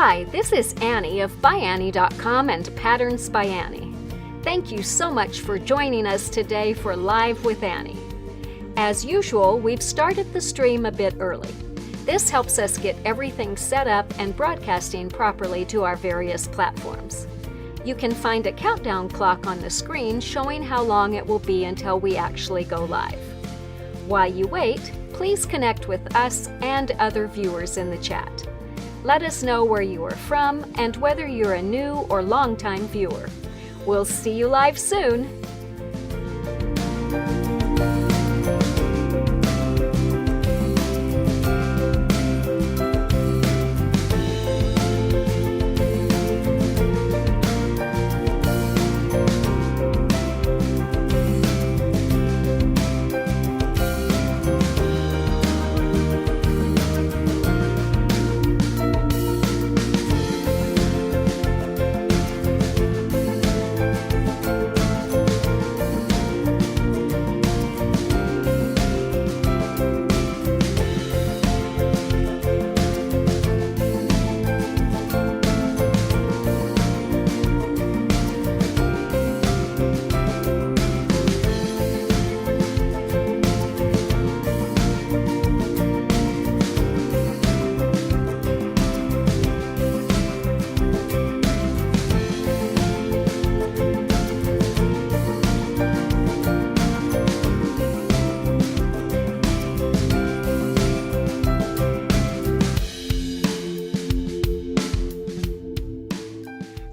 Hi, this is Annie of ByAnnie.com and Patterns by Annie. Thank you so much for joining us today for Live with Annie. As usual, we've started the stream a bit early. This helps us get everything set up and broadcasting properly to our various platforms. You can find a countdown clock on the screen showing how long it will be until we actually go live. While you wait, please connect with us and other viewers in the chat. Let us know where you are from and whether you're a new or longtime viewer. We'll see you live soon!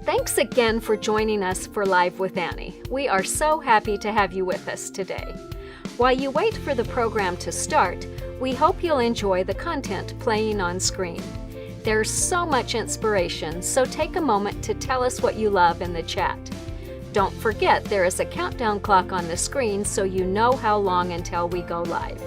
Thanks again for joining us for Live with Annie. We are so happy to have you with us today. While you wait for the program to start, we hope you'll enjoy the content playing on screen. There's so much inspiration, so take a moment to tell us what you love in the chat. Don't forget there is a countdown clock on the screen so you know how long until we go live.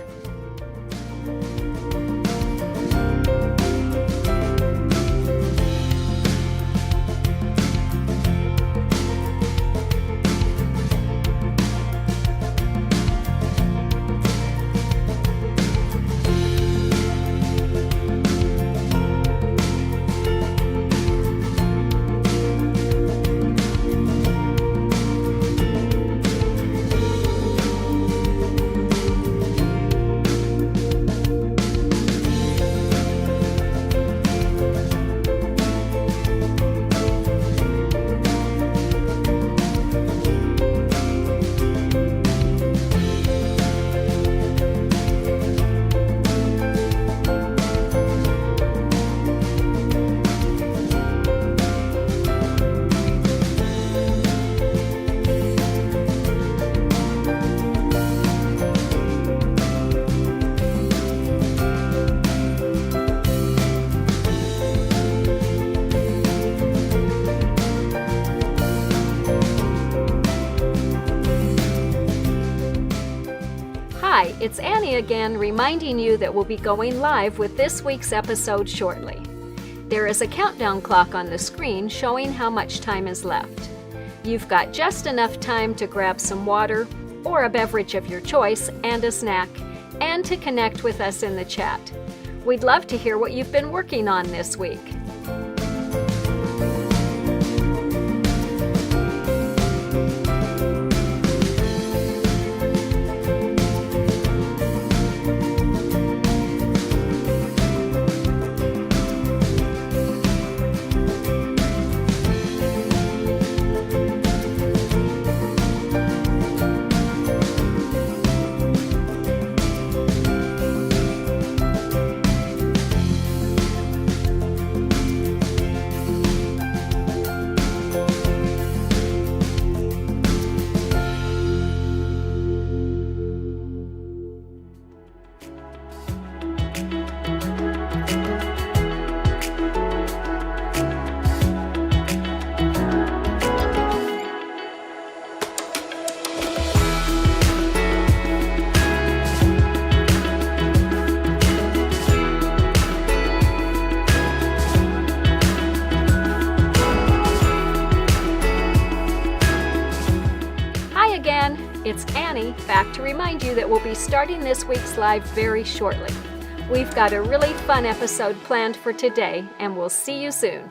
Hi, it's Annie again, reminding you that we'll be going live with this week's episode shortly. There is a countdown clock on the screen showing how much time is left. You've got just enough time to grab some water or a beverage of your choice and a snack, and to connect with us in the chat. We'd love to hear what you've been working on this week. It's Annie, back to remind you that we'll be starting this week's live very shortly. We've got a really fun episode planned for today, and we'll see you soon.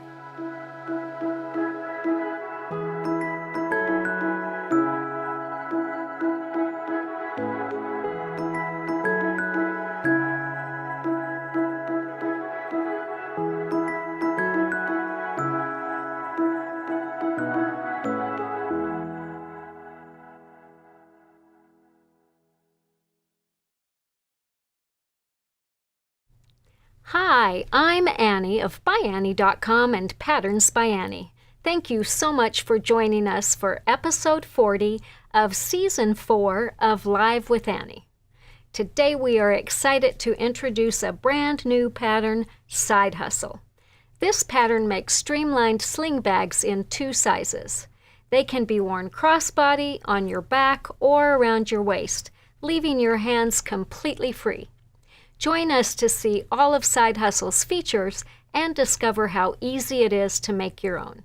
Hi, I'm Annie of ByAnnie.com and Patterns by Annie. Thank you so much for joining us for episode 40 of season 4 of Live with Annie. Today we are excited to introduce a brand new pattern, Side Hustle. This pattern makes streamlined sling bags in 2 sizes. They can be worn crossbody, on your back, or around your waist, leaving your hands completely free. Join us to see all of Side Hustle's features and discover how easy it is to make your own.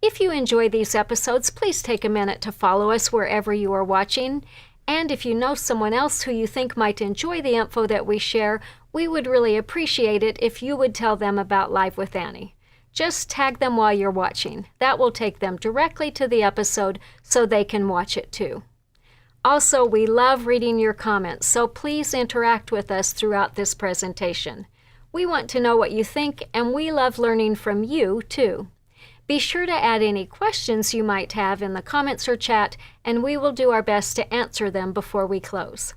If you enjoy these episodes, please take a minute to follow us wherever you are watching. And if you know someone else who you think might enjoy the info that we share, we would really appreciate it if you would tell them about Live with Annie. Just tag them while you're watching. That will take them directly to the episode so they can watch it too. Also, we love reading your comments, so please interact with us throughout this presentation. We want to know what you think, and we love learning from you, too. Be sure to add any questions you might have in the comments or chat, and we will do our best to answer them before we close.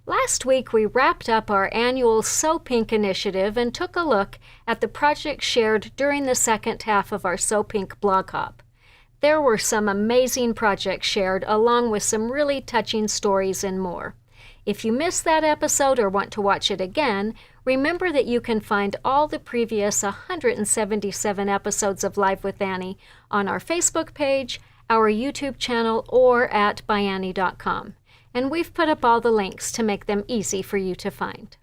Last week, we wrapped up our annual Sew Pink initiative and took a look at the projects shared during the second half of our Sew Pink blog hop. There were some amazing projects shared, along with some really touching stories and more. If you missed that episode or want to watch it again, remember that you can find all the previous 177 episodes of Live with Annie on our Facebook page, our YouTube channel, or at ByAnnie.com. And we've put up all the links to make them easy for you to find.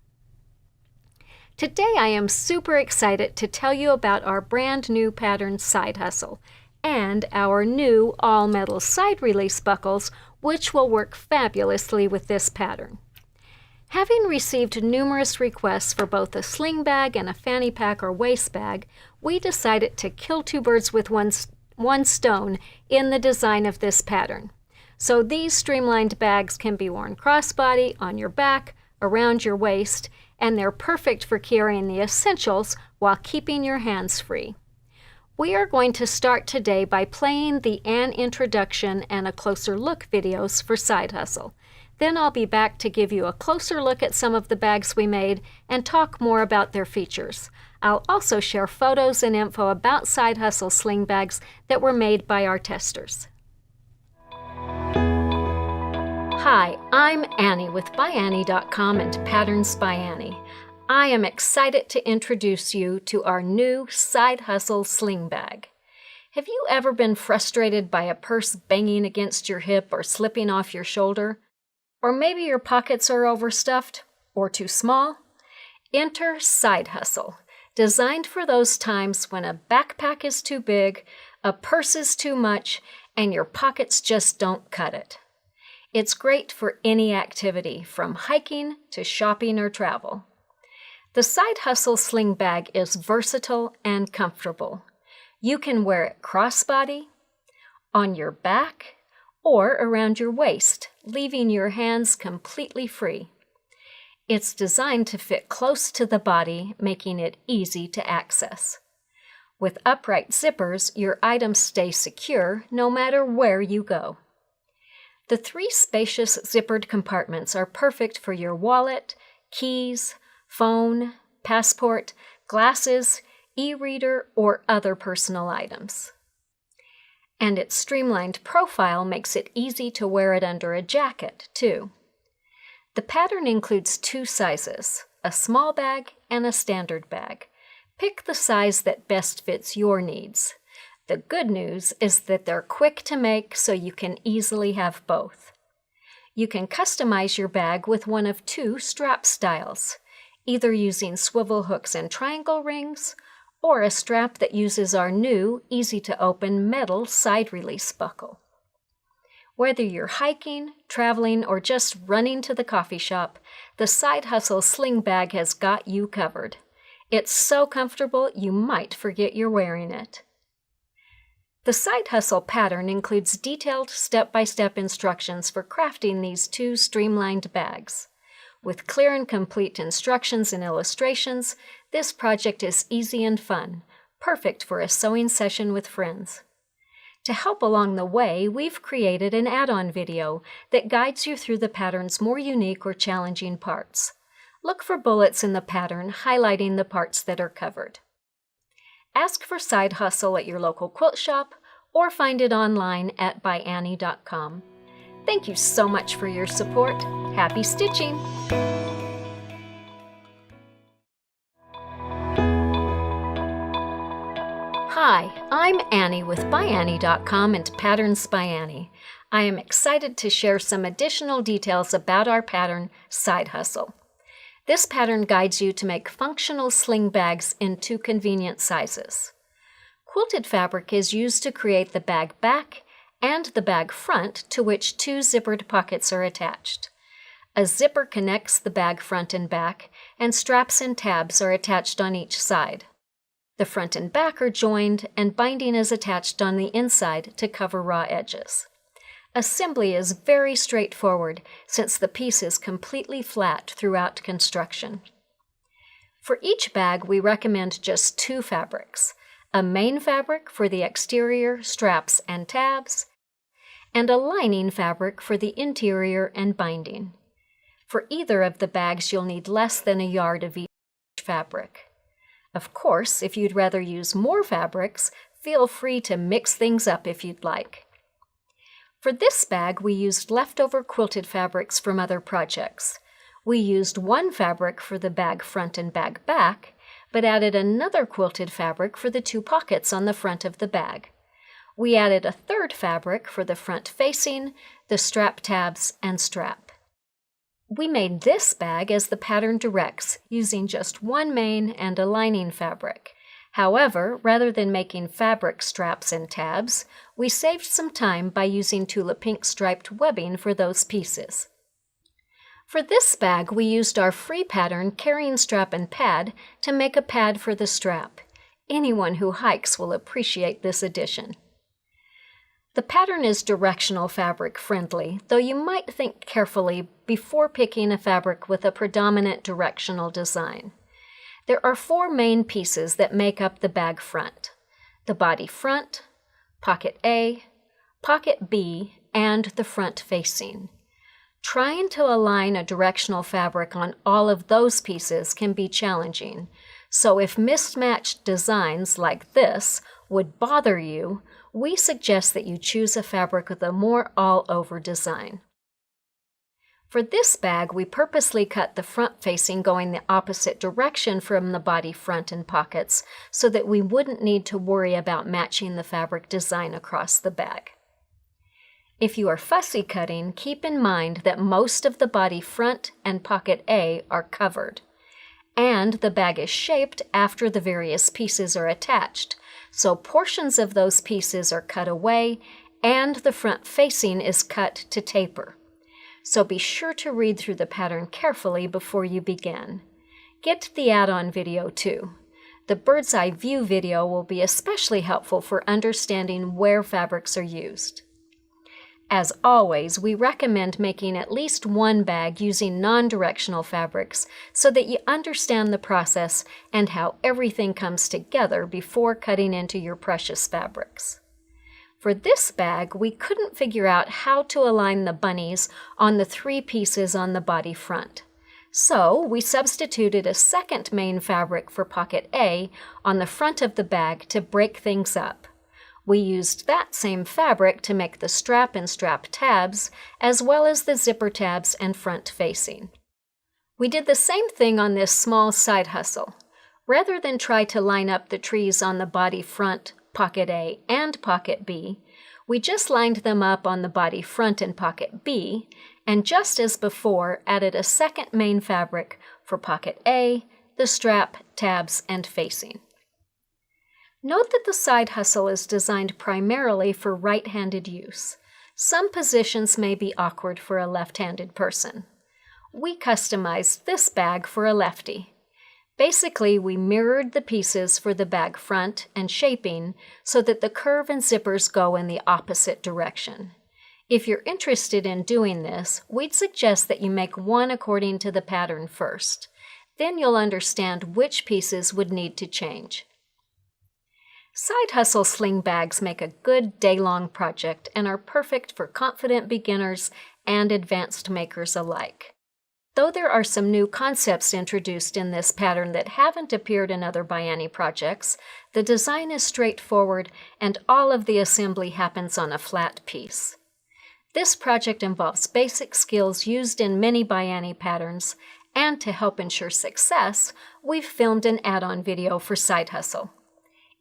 Today I am super excited to tell you about our brand new pattern Side Hustle and our new all-metal side release buckles, which will work fabulously with this pattern. Having received numerous requests for both a sling bag and a fanny pack or waist bag, we decided to kill 2 birds with one stone in the design of this pattern. So these streamlined bags can be worn crossbody, on your back, around your waist, and they're perfect for carrying the essentials while keeping your hands free. We are going to start today by playing the An Introduction and a Closer Look videos for Side Hustle. Then I'll be back to give you a closer look at some of the bags we made and talk more about their features. I'll also share photos and info about Side Hustle sling bags that were made by our testers. Hi, I'm Annie with ByAnnie.com and Patterns by Annie. I am excited to introduce you to our new Side Hustle sling bag. Have you ever been frustrated by a purse banging against your hip or slipping off your shoulder? Or maybe your pockets are overstuffed or too small? Enter Side Hustle, designed for those times when a backpack is too big, a purse is too much, and your pockets just don't cut it. It's great for any activity, from hiking to shopping or travel. The Side Hustle sling bag is versatile and comfortable. You can wear it crossbody, on your back, or around your waist, leaving your hands completely free. It's designed to fit close to the body, making it easy to access. With upright zippers, your items stay secure no matter where you go. The 3 spacious zippered compartments are perfect for your wallet, keys, phone, passport, glasses, e-reader, or other personal items. And its streamlined profile makes it easy to wear it under a jacket, too. The pattern includes 2 sizes, a small bag and a standard bag. Pick the size that best fits your needs. The good news is that they're quick to make, so you can easily have both. You can customize your bag with one of 2 strap styles, either using swivel hooks and triangle rings, or a strap that uses our new, easy-to-open metal side release buckle. Whether you're hiking, traveling, or just running to the coffee shop, the Side Hustle sling bag has got you covered. It's so comfortable you might forget you're wearing it. The Side Hustle pattern includes detailed step-by-step instructions for crafting these 2 streamlined bags. With clear and complete instructions and illustrations, this project is easy and fun, perfect for a sewing session with friends. To help along the way, we've created an add-on video that guides you through the pattern's more unique or challenging parts. look for bullets in the pattern highlighting the parts that are covered. Ask for Side Hustle at your local quilt shop or find it online at ByAnnie.com. Thank you so much for your support. Happy stitching! Hi, I'm Annie with ByAnnie.com and Patterns by Annie. I am excited to share some additional details about our pattern, Side Hustle. This pattern guides you to make functional sling bags in 2 convenient sizes. Quilted fabric is used to create the bag back and the bag front, to which 2 zippered pockets are attached. A zipper connects the bag front and back, and straps and tabs are attached on each side. The front and back are joined, and binding is attached on the inside to cover raw edges. Assembly is very straightforward since the piece is completely flat throughout construction. For each bag, we recommend just 2 fabrics, a main fabric for the exterior, straps, and tabs, and a lining fabric for the interior and binding. For either of the bags, you'll need less than a yard of each fabric. Of course, if you'd rather use more fabrics, feel free to mix things up if you'd like. For this bag, we used leftover quilted fabrics from other projects. We used 1 fabric for the bag front and bag back, but added another quilted fabric for the 2 pockets on the front of the bag. We added a 3rd fabric for the front facing, the strap tabs, and strap. We made this bag as the pattern directs, using just 1 main and a lining fabric. However, rather than making fabric straps and tabs, we saved some time by using Tula Pink striped webbing for those pieces. For this bag, we used our free pattern carrying strap and pad to make a pad for the strap. Anyone who hikes will appreciate this addition. The pattern is directional fabric friendly, though you might think carefully before picking a fabric with a predominant directional design. There are 4 main pieces that make up the bag front: the body front, pocket A, pocket B, and the front facing. Trying to align a directional fabric on all of those pieces can be challenging, so if mismatched designs like this would bother you, we suggest that you choose a fabric with a more all-over design. For this bag, we purposely cut the front facing going the opposite direction from the body front and pockets so that we wouldn't need to worry about matching the fabric design across the bag. If you are fussy cutting, keep in mind that most of the body front and pocket A are covered, and the bag is shaped after the various pieces are attached, so portions of those pieces are cut away and the front facing is cut to taper. So be sure to read through the pattern carefully before you begin. Get the add-on video too. The bird's eye view video will be especially helpful for understanding where fabrics are used. As always, we recommend making at least 1 bag using non-directional fabrics so that you understand the process and how everything comes together before cutting into your precious fabrics. For this bag, we couldn't figure out how to align the bunnies on the 3 pieces on the body front. So we substituted a 2nd main fabric for pocket A on the front of the bag to break things up. We used that same fabric to make the strap and strap tabs, as well as the zipper tabs and front facing. We did the same thing on this small side hustle. Rather than try to line up the trees on the body front, pocket A, and pocket B, we just lined them up on the body front and pocket B, and just as before, added a 2nd main fabric for pocket A, the strap, tabs, and facing. Note that the side hustle is designed primarily for right-handed use. Some positions may be awkward for a left-handed person. We customized this bag for a lefty. Basically, we mirrored the pieces for the bag front and shaping so that the curve and zippers go in the opposite direction. If you're interested in doing this, we'd suggest that you make one according to the pattern first. Then you'll understand which pieces would need to change. Side hustle sling bags make a good day-long project and are perfect for confident beginners and advanced makers alike. Though there are some new concepts introduced in this pattern that haven't appeared in other ByAnnie projects, the design is straightforward and all of the assembly happens on a flat piece. This project involves basic skills used in many ByAnnie patterns, and to help ensure success, we've filmed an add-on video for Side Hustle.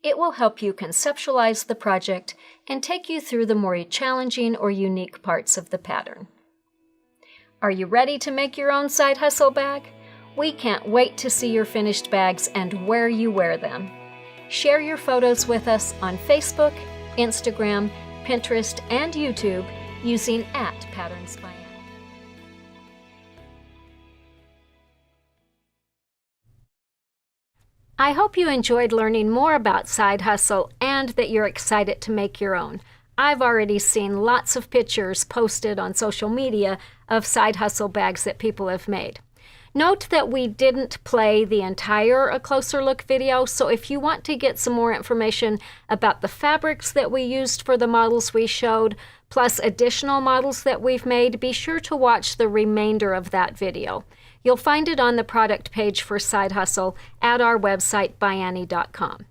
It will help you conceptualize the project and take you through the more challenging or unique parts of the pattern. Are you ready to make your own Side Hustle bag? We can't wait to see your finished bags and where you wear them. Share your photos with us on Facebook, Instagram, Pinterest, and YouTube using @PatternsByAnnie. I hope you enjoyed learning more about Side Hustle and that you're excited to make your own. I've already seen lots of pictures posted on social media of Side Hustle bags that people have made. Note that we didn't play the entire A Closer Look video, so if you want to get some more information about the fabrics that we used for the models we showed, plus additional models that we've made, be sure to watch the remainder of that video. You'll find it on the product page for Side Hustle at our website, ByAnnie.com.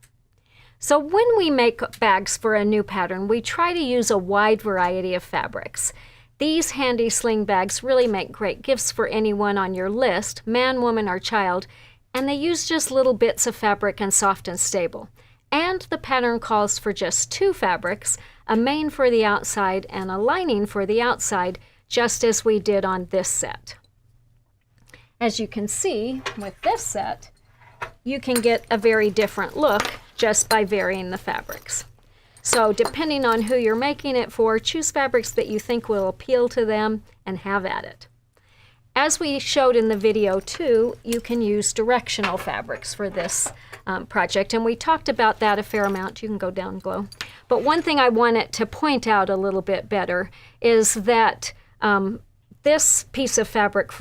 So when we make bags for a new pattern, we try to use a wide variety of fabrics. These handy sling bags really make great gifts for anyone on your list, man, woman, or child, and they use just little bits of fabric and soft and stable. And the pattern calls for just 2 fabrics, a main for the outside and a lining for the outside, just as we did on this set. As you can see with this set, you can get a very different look just by varying the fabrics. So depending on who you're making it for, choose fabrics that you think will appeal to them and have at it. As we showed in the video too, you can use directional fabrics for this project, and we talked about that a fair amount. You can go down below. But one thing I wanted to point out a little bit better is that this piece of fabric,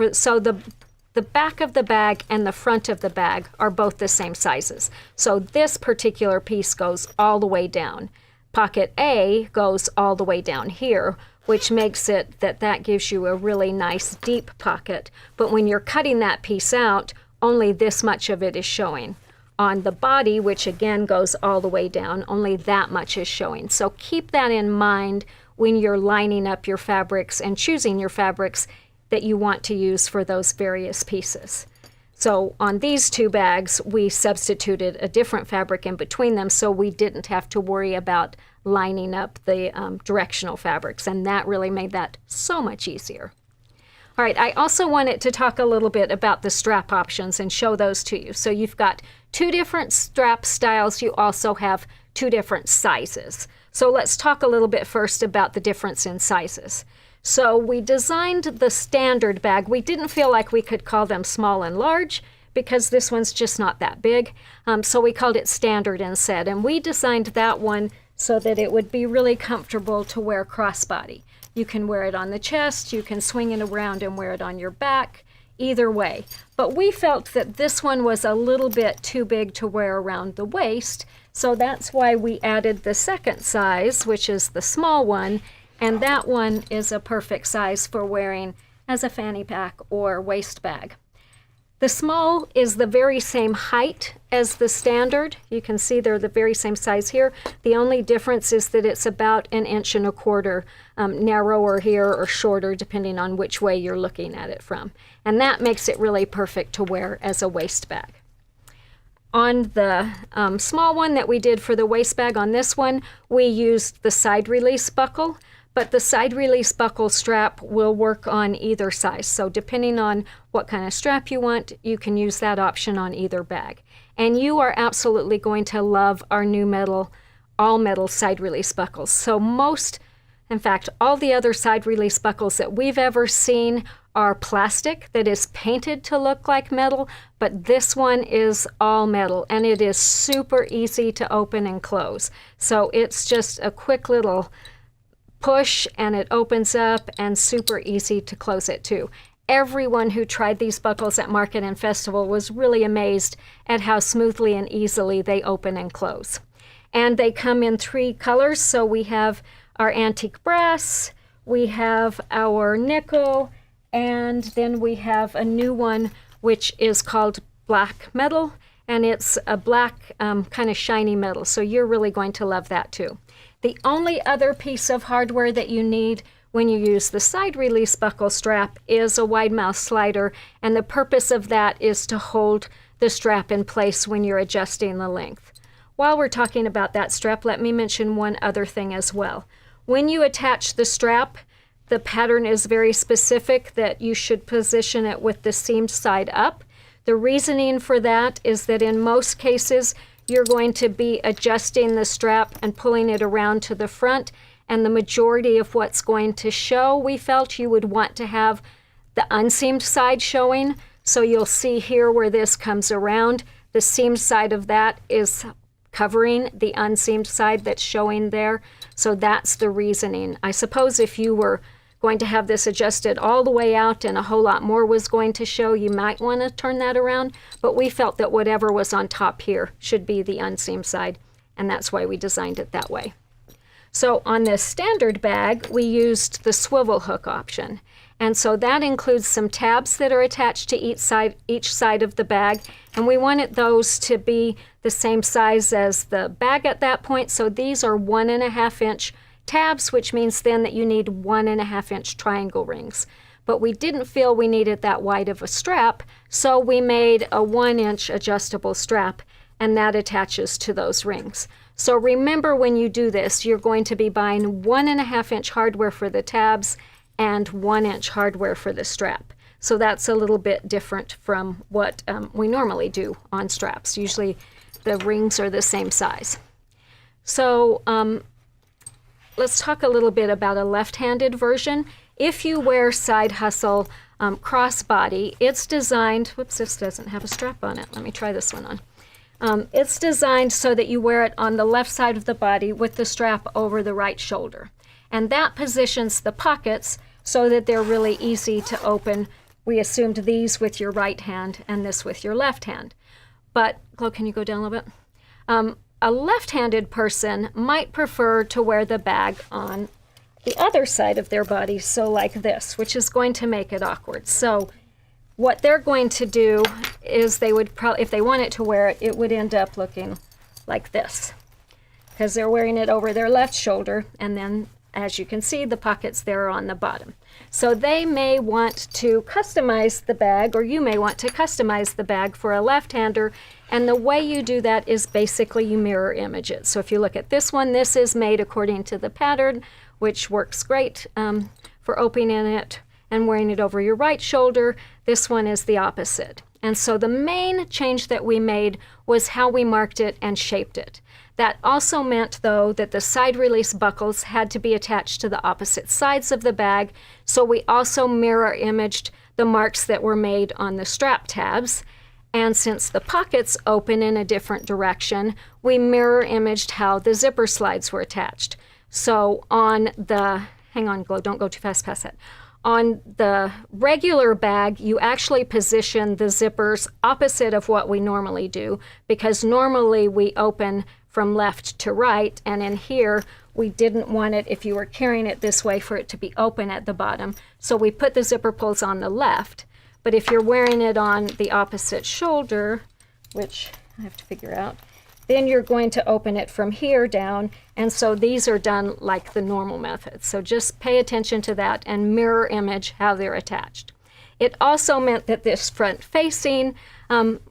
the back of the bag and the front of the bag are both the same sizes. So this particular piece goes all the way down. Pocket A goes all the way down here, which makes it that gives you a really nice deep pocket. But when you're cutting that piece out, only this much of it is showing. On the body, which again goes all the way down, only that much is showing. So keep that in mind when you're lining up your fabrics and choosing your fabrics that you want to use for those various pieces. So on these 2 bags, we substituted a different fabric in between them so we didn't have to worry about lining up the directional fabrics, and that really made that so much easier. All right, I also wanted to talk a little bit about the strap options and show those to you. So you've got 2 different strap styles. You also have 2 different sizes. So let's talk a little bit first about the difference in sizes. So we designed the standard bag. We didn't feel like we could call them small and large because this one's just not that big. So we called it standard instead. And we designed that one so that it would be really comfortable to wear crossbody. You can wear it on the chest, you can swing it around and wear it on your back, either way. But we felt that this one was a little bit too big to wear around the waist, so that's why we added the second size, which is the small one, and that one is a perfect size for wearing as a fanny pack or waist bag. The small is the very same height as the standard. You can see they're the very same size here. The only difference is that it's about 1.25 inches narrower here or shorter, depending on which way you're looking at it from. And that makes it really perfect to wear as a waist bag. On the small one that we did for the waist bag, on this one, we used the side release buckle. But the side release buckle strap will work on either size. So depending on what kind of strap you want, you can use that option on either bag. And you are absolutely going to love our new metal, all metal side release buckles. So in fact, all the other side release buckles that we've ever seen are plastic that is painted to look like metal, but this one is all metal and it is super easy to open and close. So it's just a quick little push and it opens up, and super easy to close it too. Everyone who tried these buckles at Market and Festival was really amazed at how smoothly and easily they open and close. And they come in 3 colors. So we have our antique brass, we have our nickel, And then we have a new one which is called black metal, and it's a black kind of shiny metal, so you're really going to love that too. The only other piece of hardware that you need when you use the side release buckle strap is a wide mouth slider, and the purpose of that is to hold the strap in place when you're adjusting the length. While we're talking about that strap, let me mention one other thing as well. When you attach the strap, the pattern is very specific that you should position it with the seamed side up. The reasoning for that is that in most cases, you're going to be adjusting the strap and pulling it around to the front, and the majority of what's going to show, we felt you would want to have the unseamed side showing. So you'll see here where this comes around, the seamed side of that is covering the unseamed side that's showing there. So that's the reasoning. I suppose if you were going to have this adjusted all the way out and a whole lot more was going to show, you might want to turn that around, but we felt that whatever was on top here should be the unseamed side, and that's why we designed it that way. So on this standard bag, we used the swivel hook option, and so that includes some tabs that are attached to each side of the bag, and we wanted those to be the same size as the bag at that point, so these are 1.5 inch tabs, which means then that you need 1.5 inch triangle rings. But we didn't feel we needed that wide of a strap, so we made a 1 inch adjustable strap, and that attaches to those rings. So remember, when you do this, you're going to be buying 1.5 inch hardware for the tabs and 1 inch hardware for the strap. So that's a little bit different from what we normally do on straps. Usually the rings are the same size. So let's talk a little bit about a left-handed version. If you wear Side Hustle crossbody, it's designed, whoops, this doesn't have a strap on it. Let me try this one on. It's designed so that you wear it on the left side of the body with the strap over the right shoulder. And that positions the pockets so that they're really easy to open. We assumed these with your right hand and this with your left hand. But, Chloe, can you go down a little bit? A left-handed person might prefer to wear the bag on the other side of their body, so like this, which is going to make it awkward. So what they're going to do is they would probably, if they wanted to wear it, it would end up looking like this, because they're wearing it over their left shoulder, and then, as you can see, the pockets there are on the bottom. So they may want to customize the bag, or you may want to customize the bag for a left-hander, and the way you do that is basically you mirror image it. So if you look at this one, this is made according to the pattern, which works great for opening it and wearing it over your right shoulder. This one is the opposite. And so the main change that we made was how we marked it and shaped it. That also meant, though, that the side release buckles had to be attached to the opposite sides of the bag, so we also mirror imaged the marks that were made on the strap tabs. And since the pockets open in a different direction, we mirror imaged how the zipper slides were attached. So on the, hang on, Glo, don't go too fast past that. On the regular bag, you actually position the zippers opposite of what we normally do, because normally we open from left to right, and in here we didn't want it, if you were carrying it this way, for it to be open at the bottom. So we put the zipper pulls on the left, but if you're wearing it on the opposite shoulder, which I have to figure out, then you're going to open it from here down, and so these are done like the normal method. So just pay attention to that and mirror image how they're attached. It also meant that this front facing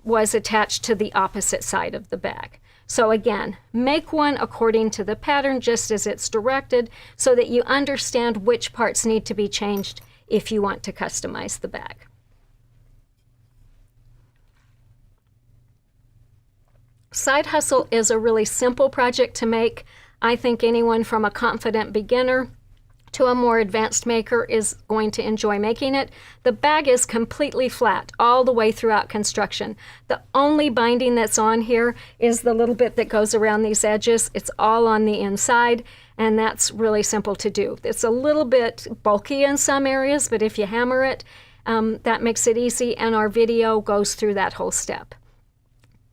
was attached to the opposite side of the bag. So again, make one according to the pattern just as it's directed, so that you understand which parts need to be changed if you want to customize the bag. Side Hustle is a really simple project to make. I think anyone from a confident beginner to a more advanced maker is going to enjoy making it. The bag is completely flat all the way throughout construction. The only binding that's on here is the little bit that goes around these edges. It's all on the inside, and that's really simple to do. It's a little bit bulky in some areas, but if you hammer it, that makes it easy, and our video goes through that whole step.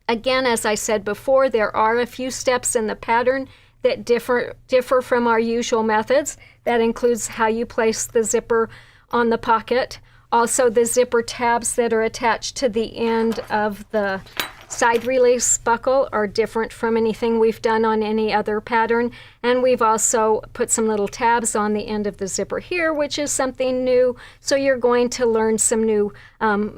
Again, as I said before, there are a few steps in the pattern that differ from our usual methods. That includes how you place the zipper on the pocket. Also, the zipper tabs that are attached to the end of the side release buckle are different from anything we've done on any other pattern. And we've also put some little tabs on the end of the zipper here, which is something new. So you're going to learn some new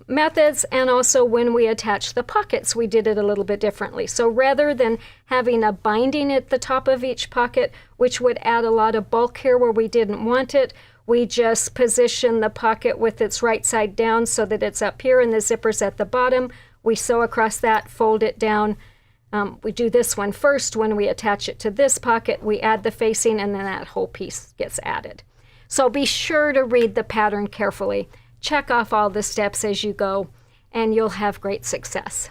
methods. And also when we attach the pockets, we did it a little bit differently. So rather than having a binding at the top of each pocket, which would add a lot of bulk here where we didn't want it, we just position the pocket with its right side down so that it's up here and the zipper's at the bottom. We sew across that, fold it down. We do this one first. When we attach it to this pocket, we add the facing and then that whole piece gets added. So be sure to read the pattern carefully. Check off all the steps as you go and you'll have great success.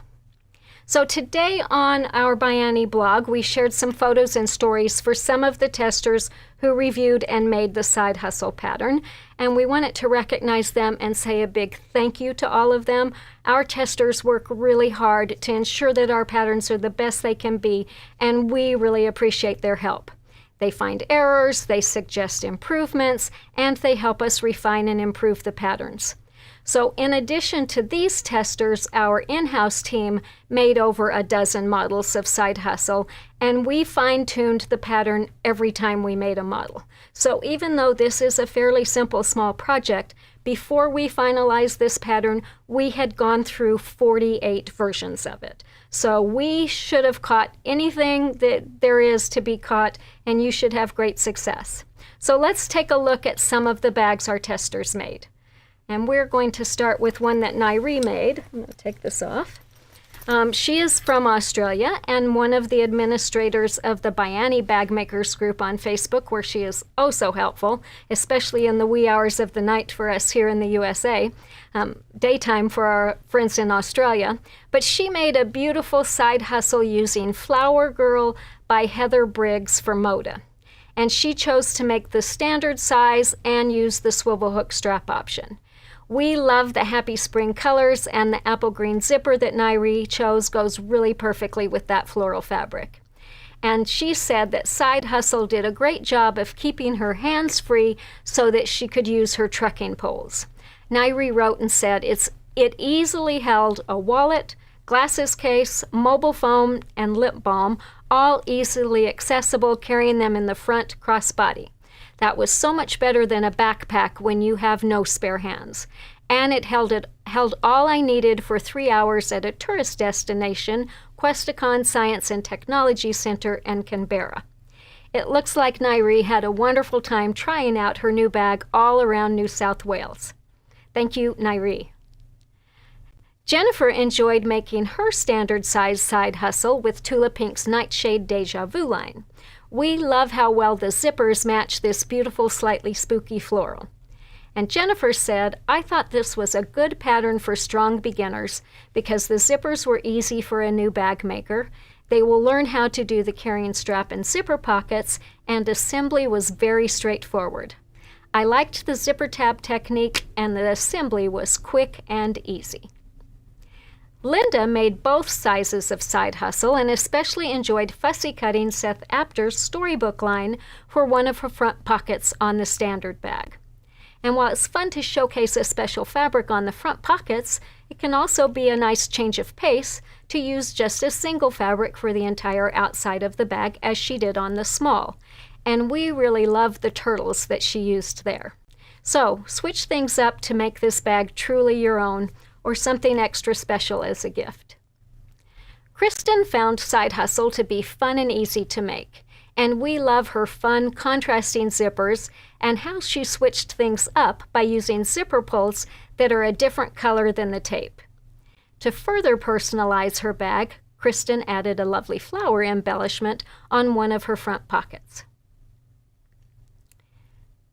So today on our ByAnnie blog, we shared some photos and stories for some of the testers who reviewed and made the side hustle pattern. And we wanted to recognize them and say a big thank you to all of them. Our testers work really hard to ensure that our patterns are the best they can be, and we really appreciate their help. They find errors, they suggest improvements, and they help us refine and improve the patterns. So in addition to these testers, our in-house team made over a dozen models of side hustle, and we fine-tuned the pattern every time we made a model. So even though this is a fairly simple small project, before we finalized this pattern, we had gone through 48 versions of it. So we should have caught anything that there is to be caught, and you should have great success. So let's take a look at some of the bags our testers made. And we're going to start with one that Nairi made. I'm going to take this off. She is from Australia and one of the administrators of the ByAnnie Bag Makers group on Facebook, where she is oh so helpful, especially in the wee hours of the night for us here in the USA, daytime for our friends in Australia. But she made a beautiful side hustle using Flower Girl by Heather Briggs for Moda. And she chose to make the standard size and use the swivel hook strap option. We love the happy spring colors, and the apple green zipper that Nairi chose goes really perfectly with that floral fabric. And she said that Side Hustle did a great job of keeping her hands free so that she could use her trucking poles. Nairi wrote and said it easily held a wallet, glasses case, mobile phone, and lip balm, all easily accessible, carrying them in the front crossbody. That was so much better than a backpack when you have no spare hands. And it held all I needed for 3 hours at a tourist destination, Questacon Science and Technology Center in Canberra. It looks like Nairi had a wonderful time trying out her new bag all around New South Wales. Thank you, Nairi. Jennifer enjoyed making her standard size side hustle with Tula Pink's Nightshade Deja Vu line. We love how well the zippers match this beautiful, slightly spooky floral. And Jennifer said, I thought this was a good pattern for strong beginners because the zippers were easy for a new bag maker. They will learn how to do the carrying strap and zipper pockets, and assembly was very straightforward. I liked the zipper tab technique, and the assembly was quick and easy. Linda made both sizes of side hustle and especially enjoyed fussy cutting Seth Apter's storybook line for one of her front pockets on the standard bag. And while it's fun to showcase a special fabric on the front pockets, it can also be a nice change of pace to use just a single fabric for the entire outside of the bag, as she did on the small. And we really love the turtles that she used there. So switch things up to make this bag truly your own, or something extra special as a gift. Kristen found Side Hustle to be fun and easy to make, and we love her fun contrasting zippers and how she switched things up by using zipper pulls that are a different color than the tape. To further personalize her bag, Kristen added a lovely flower embellishment on one of her front pockets.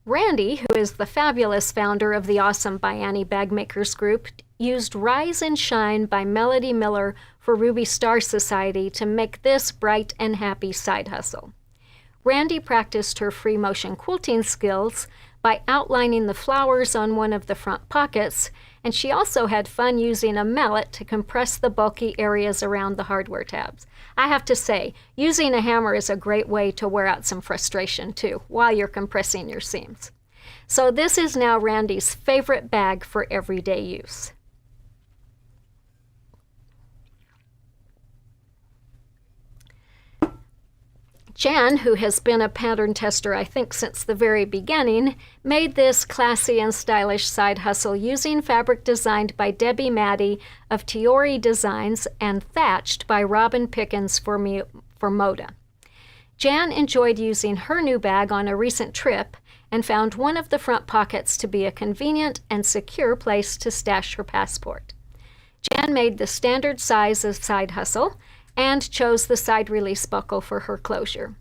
Randy, who is the fabulous founder of the awesome ByAnnie Bag Makers group, used Rise and Shine by Melody Miller for Ruby Star Society to make this bright and happy side hustle. Randy practiced her free motion quilting skills by outlining the flowers on one of the front pockets, and she also had fun using a mallet to compress the bulky areas around the hardware tabs. I have to say, using a hammer is a great way to wear out some frustration too, while you're compressing your seams. So this is now Randy's favorite bag for everyday use. Jan, who has been a pattern tester, I think, since the very beginning, made this classy and stylish side hustle using fabric designed by Debbie Maddie of Tiori Designs and thatched by Robin Pickens for Moda. Jan enjoyed using her new bag on a recent trip and found one of the front pockets to be a convenient and secure place to stash her passport. Jan made the standard size of side hustle and chose the side release buckle for her closure.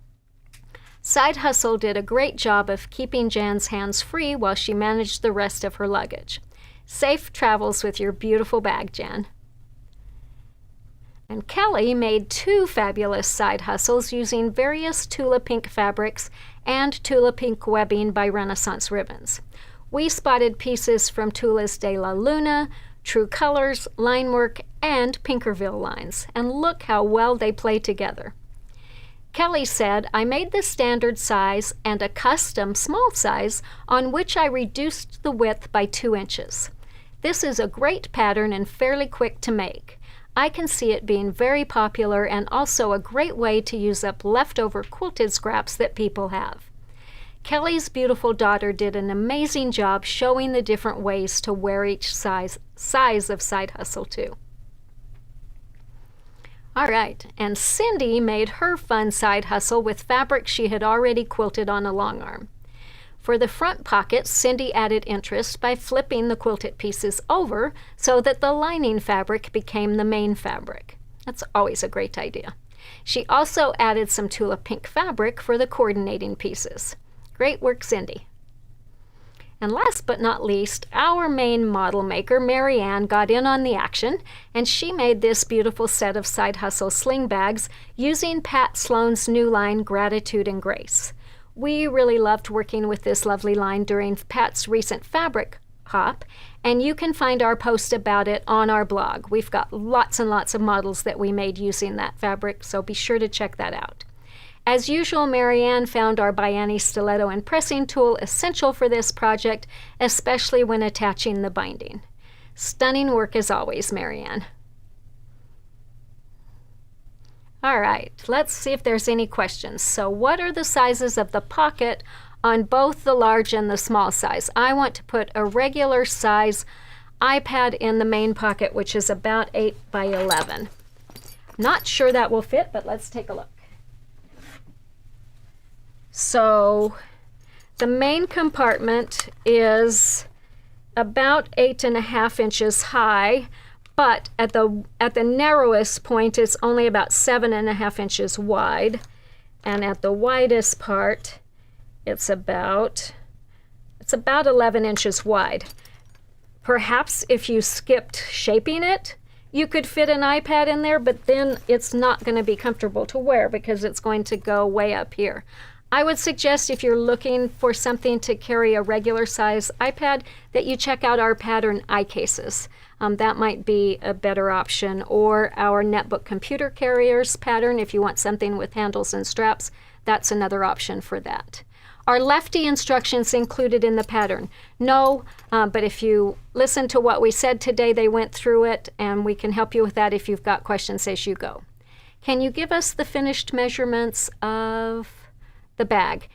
Side Hustle did a great job of keeping Jan's hands free while she managed the rest of her luggage. Safe travels with your beautiful bag, Jan. And Kelly made 2 fabulous side hustles using various Tula Pink fabrics and Tula Pink webbing by Renaissance Ribbons. We spotted pieces from Tula's De La Luna, True Colors, Linework, and Pinkerville lines, and look how well they play together. Kelly said, I made the standard size and a custom small size on which I reduced the width by 2 inches. This is a great pattern and fairly quick to make. I can see it being very popular and also a great way to use up leftover quilted scraps that people have. Kelly's beautiful daughter did an amazing job showing the different ways to wear each size of side hustle too. All right, and Cindy made her fun side hustle with fabric she had already quilted on a long arm. For the front pockets, Cindy added interest by flipping the quilted pieces over so that the lining fabric became the main fabric. That's always a great idea. She also added some Tula Pink fabric for the coordinating pieces. Great work, Cindy. And last but not least, our main model maker, Marianne, got in on the action, and she made this beautiful set of side hustle sling bags using Pat Sloan's new line, Gratitude and Grace. We really loved working with this lovely line during Pat's recent fabric hop, and you can find our post about it on our blog. We've got lots and lots of models that we made using that fabric, so be sure to check that out. As usual, Marianne found our ByAnnie stiletto and pressing tool essential for this project, especially when attaching the binding. Stunning work as always, Marianne. All right, let's see if there's any questions. So what are the sizes of the pocket on both the large and the small size? I want to put a regular size iPad in the main pocket, which is about 8 by 11. Not sure that will fit, but let's take a look. So the main compartment is about 8.5 inches high, but at the narrowest point it's only about 7.5 inches wide, and at the widest part it's about 11 inches wide. Perhaps if you skipped shaping it, you could fit an iPad in there, but then it's not going to be comfortable to wear because it's going to go way up here. I would suggest if you're looking for something to carry a regular size iPad that you check out our pattern iCases. That might be a better option, or our netbook computer carriers pattern if you want something with handles and straps. That's another option for that. Are lefty instructions included in the pattern? No, but if you listen to what we said today, they went through it, and we can help you with that if you've got questions as you go. Can you give us the finished measurements of the bag?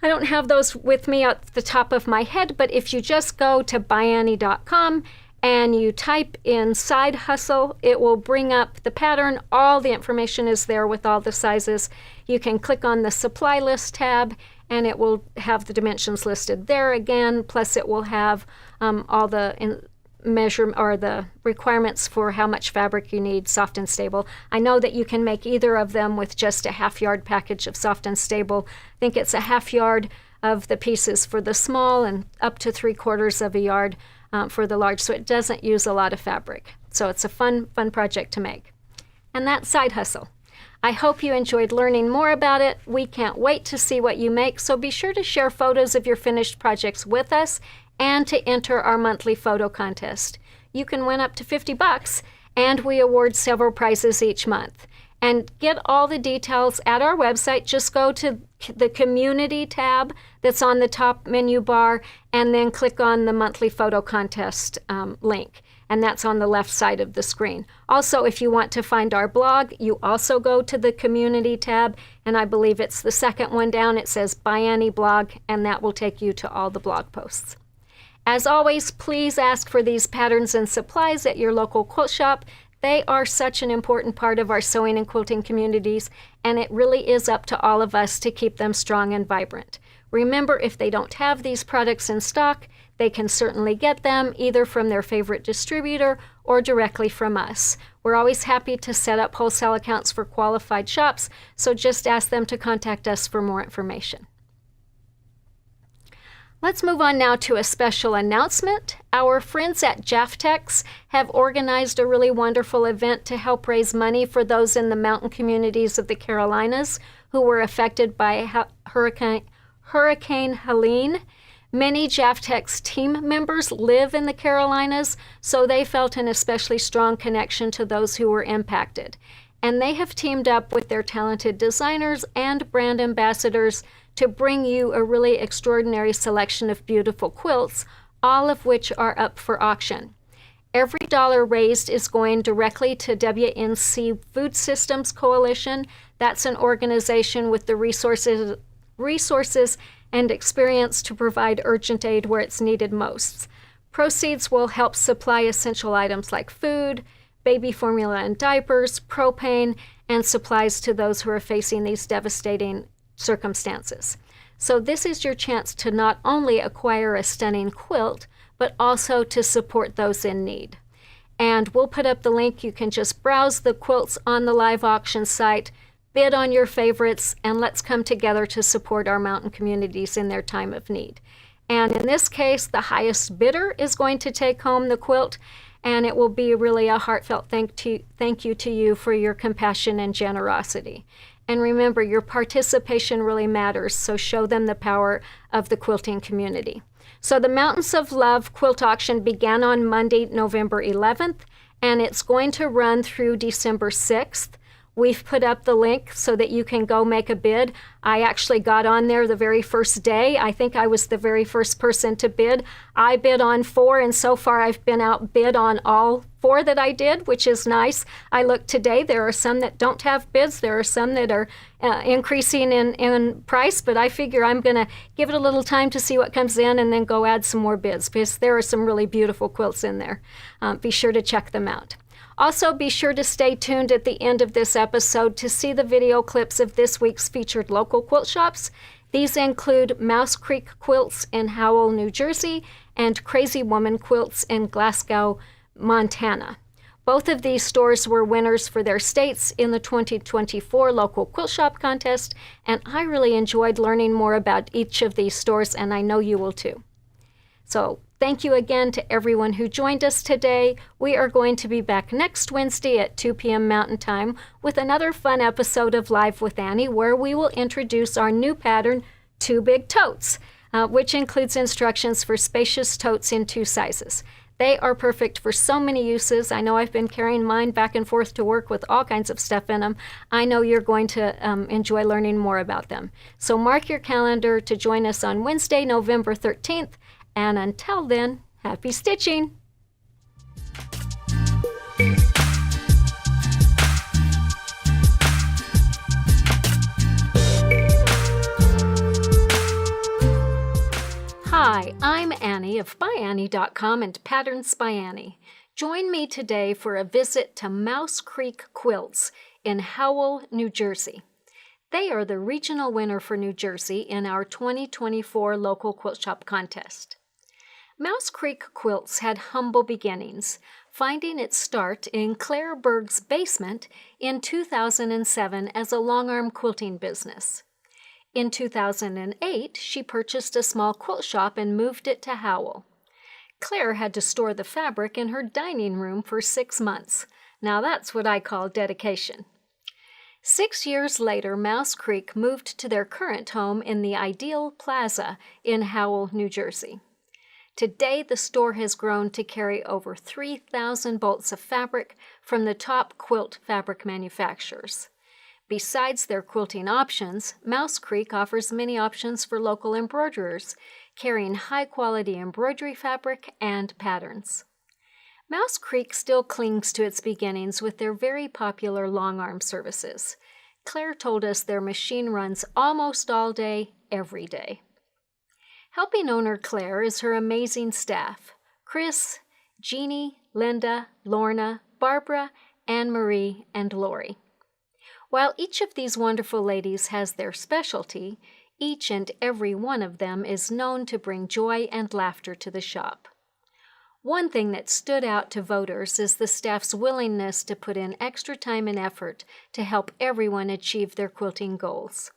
I don't have those with me at the top of my head, but if you just go to ByAnnie.com and you type in side hustle, it will bring up the pattern. All the information is there with all the sizes. You can click on the supply list tab and it will have the dimensions listed there again, plus it will have all the the requirements for how much fabric you need, soft and stable. I know that you can make either of them with just a half-yard package of soft and stable. I think it's a half yard of the pieces for the small and up to 3/4 of a yard for the large, so it doesn't use a lot of fabric. So it's a fun project to make. And that's Side Hustle. I hope you enjoyed learning more about it. We can't wait to see what you make, so be sure to share photos of your finished projects with us and to enter our monthly photo contest. You can win up to $50, and we award several prizes each month. And get all the details at our website. Just go to the community tab that's on the top menu bar, and then click on the monthly photo contest link. And that's on the left side of the screen. Also, if you want to find our blog, you also go to the community tab, and I believe it's the second one down. It says ByAnnie blog, and that will take you to all the blog posts. As always, please ask for these patterns and supplies at your local quilt shop. They are such an important part of our sewing and quilting communities, and it really is up to all of us to keep them strong and vibrant. Remember, if they don't have these products in stock, they can certainly get them either from their favorite distributor or directly from us. We're always happy to set up wholesale accounts for qualified shops, so just ask them to contact us for more information. Let's move on now to a special announcement. Our friends at Jaftex have organized a really wonderful event to help raise money for those in the mountain communities of the Carolinas who were affected by Hurricane Helene. Many Jaftex team members live in the Carolinas, so they felt an especially strong connection to those who were impacted. And they have teamed up with their talented designers and brand ambassadors to bring you a really extraordinary selection of beautiful quilts, all of which are up for auction. Every dollar raised is going directly to WNC Food Systems Coalition. That's an organization with the resources and experience to provide urgent aid where it's needed most. Proceeds will help supply essential items like food, baby formula and diapers, propane, and supplies to those who are facing these devastating circumstances. So this is your chance to not only acquire a stunning quilt, but also to support those in need. And we'll put up the link. You can just browse the quilts on the live auction site, bid on your favorites, and let's come together to support our mountain communities in their time of need. And in this case, the highest bidder is going to take home the quilt, and it will be really a heartfelt thank you to you for your compassion and generosity. And remember, your participation really matters, so show them the power of the quilting community. So the Mountains of Love quilt auction began on Monday, November 11th, and it's going to run through December 6th. We've put up the link so that you can go make a bid. I actually got on there the very first day. I think I was the very first person to bid. I bid on 4, and so far I've been outbid on all 4 that I did, which is nice. I looked today. There are some that don't have bids. There are some that are increasing in price, but I figure I'm going to give it a little time to see what comes in and then go add some more bids because there are some really beautiful quilts in there. Be sure to check them out. Also, be sure to stay tuned at the end of this episode to see the video clips of this week's featured local quilt shops. These include Mouse Creek Quilts in Howell, New Jersey, and Crazy Woman Quilts in Glasgow, Montana. Both of these stores were winners for their states in the 2024 local quilt shop contest, and I really enjoyed learning more about each of these stores, and I know you will too. So, thank you again to everyone who joined us today. We are going to be back next Wednesday at 2 p.m. Mountain Time with another fun episode of Live with Annie, where we will introduce our new pattern, 2 Big Totes, which includes instructions for spacious totes in 2 sizes. They are perfect for so many uses. I know I've been carrying mine back and forth to work with all kinds of stuff in them. I know you're going to enjoy learning more about them. So mark your calendar to join us on Wednesday, November 13th. And until then, happy stitching! Hi, I'm Annie of ByAnnie.com and Patterns by Annie. Join me today for a visit to Mouse Creek Quilts in Howell, New Jersey. They are the regional winner for New Jersey in our 2024 local quilt shop contest. Mouse Creek Quilts had humble beginnings, finding its start in Claire Berg's basement in 2007 as a long-arm quilting business. In 2008, she purchased a small quilt shop and moved it to Howell. Claire had to store the fabric in her dining room for 6 months. Now that's what I call dedication. 6 years later, Mouse Creek moved to their current home in the Ideal Plaza in Howell, New Jersey. Today, the store has grown to carry over 3,000 bolts of fabric from the top quilt fabric manufacturers. Besides their quilting options, Mouse Creek offers many options for local embroiderers, carrying high-quality embroidery fabric and patterns. Mouse Creek still clings to its beginnings with their very popular long-arm services. Claire told us their machine runs almost all day, every day. Helping owner Claire is her amazing staff: Chris, Jeannie, Linda, Lorna, Barbara, Anne-Marie, and Lori. While each of these wonderful ladies has their specialty, each and every one of them is known to bring joy and laughter to the shop. One thing that stood out to voters is the staff's willingness to put in extra time and effort to help everyone achieve their quilting goals.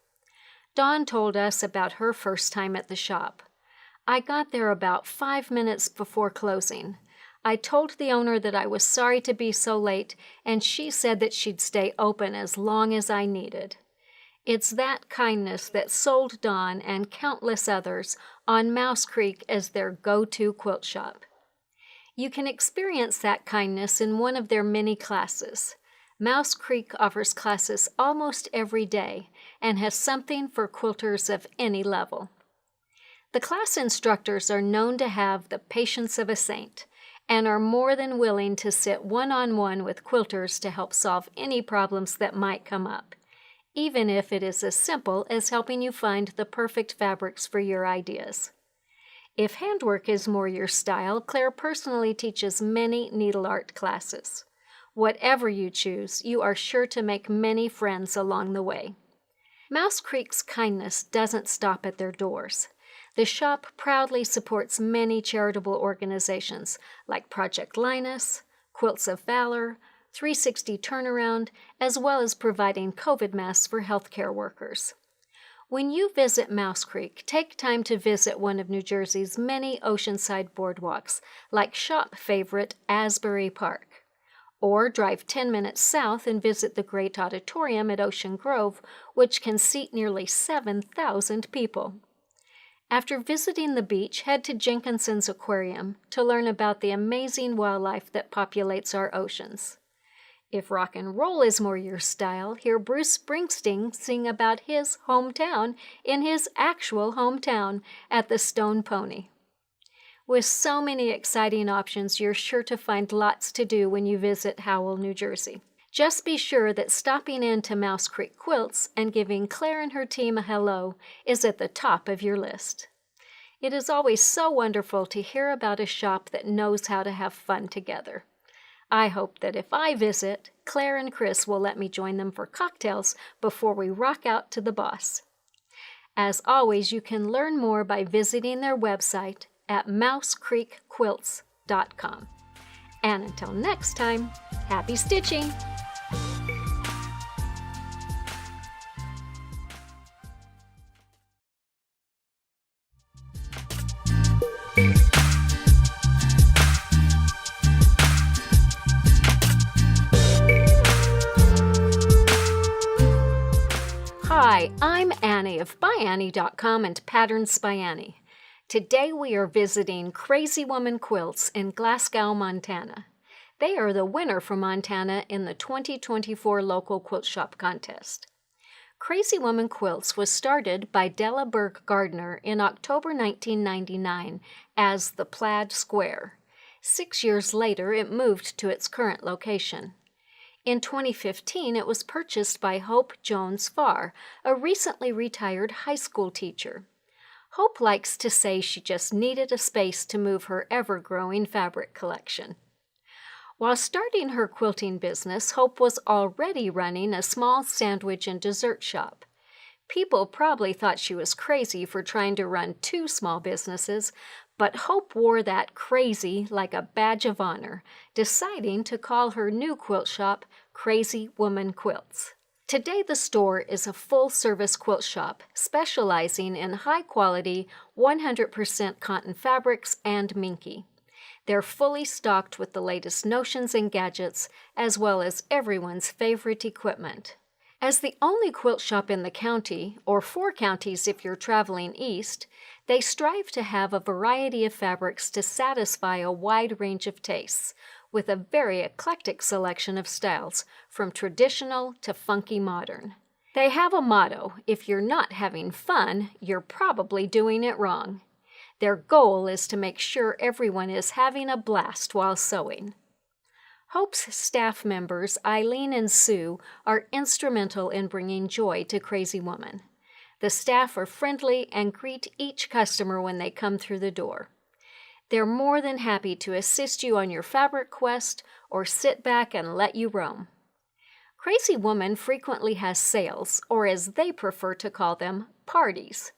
Dawn told us about her first time at the shop. "I got there about 5 minutes before closing. I told the owner that I was sorry to be so late, and she said that she'd stay open as long as I needed." It's that kindness that sold Dawn and countless others on Mouse Creek as their go-to quilt shop. You can experience that kindness in one of their many classes. Mouse Creek offers classes almost every day and has something for quilters of any level. The class instructors are known to have the patience of a saint and are more than willing to sit one-on-one with quilters to help solve any problems that might come up, even if it is as simple as helping you find the perfect fabrics for your ideas. If handwork is more your style, Claire personally teaches many needle art classes. Whatever you choose, you are sure to make many friends along the way. Mouse Creek's kindness doesn't stop at their doors. The shop proudly supports many charitable organizations like Project Linus, Quilts of Valor, 360 Turnaround, as well as providing COVID masks for healthcare workers. When you visit Mouse Creek, take time to visit one of New Jersey's many oceanside boardwalks, like shop favorite Asbury Park. Or drive 10 minutes south and visit the great auditorium at Ocean Grove, which can seat nearly 7,000 people. After visiting the beach, head to Jenkinson's Aquarium to learn about the amazing wildlife that populates our oceans. If rock and roll is more your style, hear Bruce Springsteen sing about his hometown in his actual hometown at the Stone Pony. With so many exciting options, you're sure to find lots to do when you visit Howell, New Jersey. Just be sure that stopping in to Mouse Creek Quilts and giving Claire and her team a hello is at the top of your list. It is always so wonderful to hear about a shop that knows how to have fun together. I hope that if I visit, Claire and Chris will let me join them for cocktails before we rock out to the boss. As always, you can learn more by visiting their website at mousecreekquilts.com. And until next time, happy stitching! Hi, I'm Annie of ByAnnie.com and Patterns by Annie. Today we are visiting Crazy Woman Quilts in Glasgow, Montana. They are the winner for Montana in the 2024 Local Quilt Shop Contest. Crazy Woman Quilts was started by Della Berg Gardner in October 1999 as the Plaid Square. 6 years later, it moved to its current location. In 2015, it was purchased by Hope Jones Farr, a recently retired high school teacher. Hope likes to say she just needed a space to move her ever-growing fabric collection. While starting her quilting business, Hope was already running a small sandwich and dessert shop. People probably thought she was crazy for trying to run 2 small businesses, but Hope wore that crazy like a badge of honor, deciding to call her new quilt shop Crazy Woman Quilts. Today the store is a full-service quilt shop specializing in high-quality, 100% cotton fabrics and minky. They're fully stocked with the latest notions and gadgets, as well as everyone's favorite equipment. As the only quilt shop in the county, or 4 counties if you're traveling east, They strive to have a variety of fabrics to satisfy a wide range of tastes, with a very eclectic selection of styles, from traditional to funky modern. They have a motto: if you're not having fun, you're probably doing it wrong. Their goal is to make sure everyone is having a blast while sewing. Hope's staff members, Eileen and Sue, are instrumental in bringing joy to Crazy Woman. The staff are friendly and greet each customer when they come through the door. They're more than happy to assist you on your fabric quest or sit back and let you roam. Crazy Woman frequently has sales, or as they prefer to call them, parties.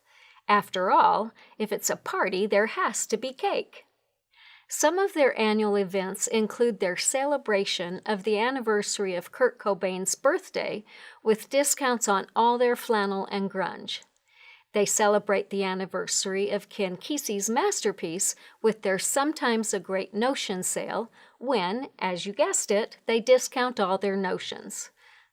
After all, if it's a party, there has to be cake. Some of their annual events include their celebration of the anniversary of Kurt Cobain's birthday, with discounts on all their flannel and grunge. They celebrate the anniversary of Ken Kesey's masterpiece with their Sometimes a Great Notion sale, when, as you guessed it, they discount all their notions.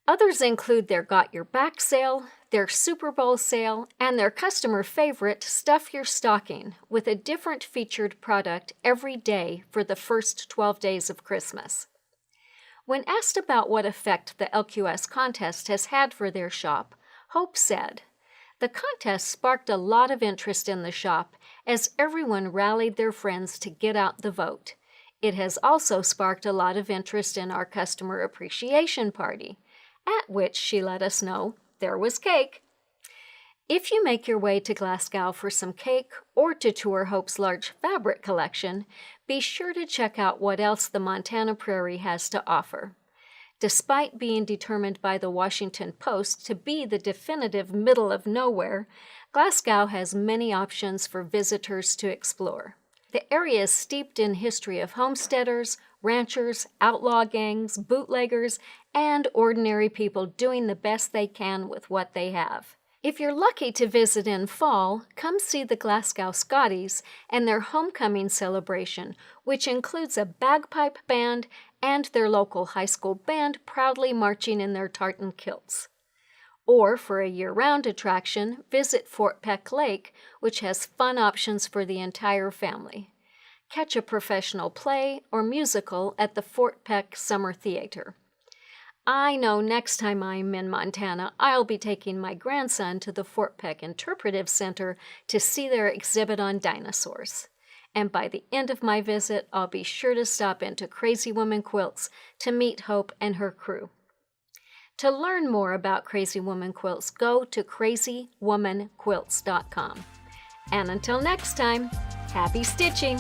Others include their Got Your Back sale, their Super Bowl sale, and their customer favorite Stuff Your Stocking, with a different featured product every day for the first 12 days of Christmas. When asked about what effect the LQS contest has had for their shop, Hope said, "The contest sparked a lot of interest in the shop as everyone rallied their friends to get out the vote. It has also sparked a lot of interest in our customer appreciation party, at which she let us know there was cake." If you make your way to Glasgow for some cake or to tour Hope's large fabric collection, be sure to check out what else the Montana Prairie has to offer. Despite being determined by the Washington Post to be the definitive middle of nowhere, Glasgow has many options for visitors to explore. The area is steeped in history of homesteaders, ranchers, outlaw gangs, bootleggers, and ordinary people doing the best they can with what they have. If you're lucky to visit in fall, come see the Glasgow Scotties and their homecoming celebration, which includes a bagpipe band and their local high school band proudly marching in their tartan kilts. Or, for a year-round attraction, visit Fort Peck Lake, which has fun options for the entire family. Catch a professional play or musical at the Fort Peck Summer Theater. I know next time I'm in Montana, I'll be taking my grandson to the Fort Peck Interpretive Center to see their exhibit on dinosaurs. And by the end of my visit, I'll be sure to stop into Crazy Woman Quilts to meet Hope and her crew. To learn more about Crazy Woman Quilts, go to crazywomanquilts.com. And until next time, happy stitching!